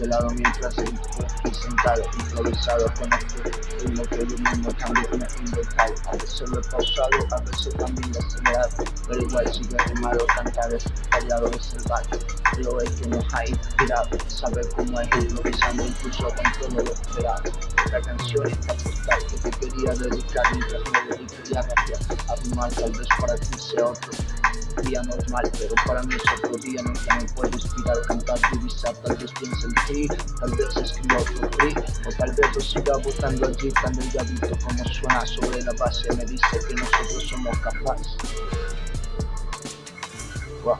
este lado mientras estoy aquí sentado, improvisado con este ritmo que yo mismo también me he inventado. A veces lo he pausado, a veces también lo he acelerado, pero igual sigue rimado, cantar es callado, es el valle. Lo es que nos ha inspirado, saber cómo es improvisando incluso con todo lo esperado. La canción está postal que te quería dedicar mientras me dedico a rapear. A rimar tal vez para ti sea otro día normal, pero para mí es otro día, nunca me puedo inspirar, cantar, divisar, tal vez piense en ti, tal vez escriba otro free, o tal vez lo siga votando allí tan delgadito como suena sobre la base, me dice que nosotros somos capaces. Wow.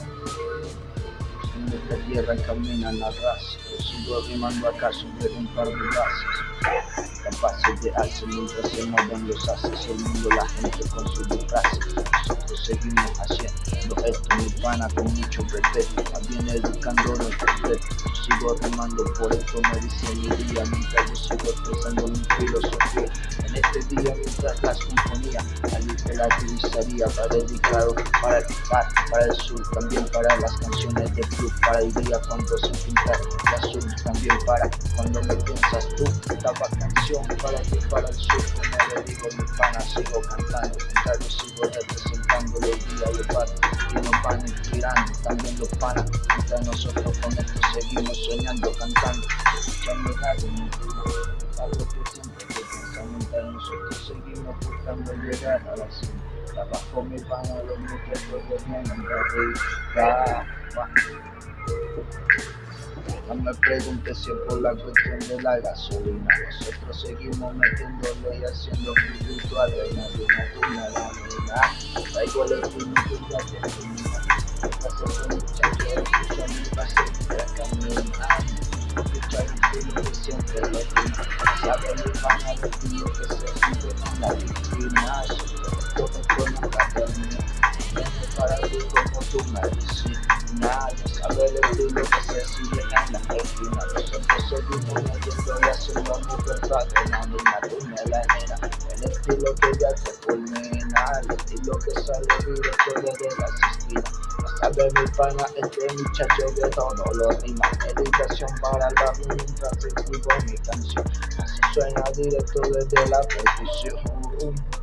En esta tierra caminan a ras, yo sigo rimando acá sobre un par de brazos, capaces de alce mientras se mueven los haces, el mundo, la gente con sus disfraces, nosotros seguimos haciendo esto, mi pana, con mucho respeto, también educando los respetos, yo sigo rimando, por esto me dice mi día, mientras yo sigo expresando mi filosofía, en este día mientras las componía, allí te la utilizaría para dedicado, para el bar, para el sur, también para las canciones de club, para el día cuando se pinta el azul, también para cuando me piensas tú, esta canción para ti, para el sur, como le digo mi pana, sigo cantando, mientras yo sigo representando los días de paz, y nos van inspirando, también los panas, mientras nosotros con esto seguimos soñando, cantando, escuchando radio, algo que siempre que pensamos, mientras nosotros seguimos buscando llegar a la cima. Trabajo mi pana, los muchachos durmiendo arriba. No me preguntes si es por la cuestión de la gasolina. Nosotros seguimos metiéndole y haciendo un culto a reina de una tuna de la traigo el espíritu y la termina. Pasé con muchachos, escucha mi base para caminar. Escucha el estilo que siempre lo rima. Sabe mi pana de ti que se sigue en la disciplina. Todo esto nunca termina. Vengo para ti como tu medicina. Nadie sabe el estilo que se sigue en la esquina. Nosotros seguimos metiendo y haciendo mi verdad en la misma tunelera. El estilo que ya te culmina, el estilo que sale directo desde las esquinas. Ya sabe mi pana, este muchacho de todo lo rima. Educación para la mientras escribo mi canción. Así suena directo desde la percusión.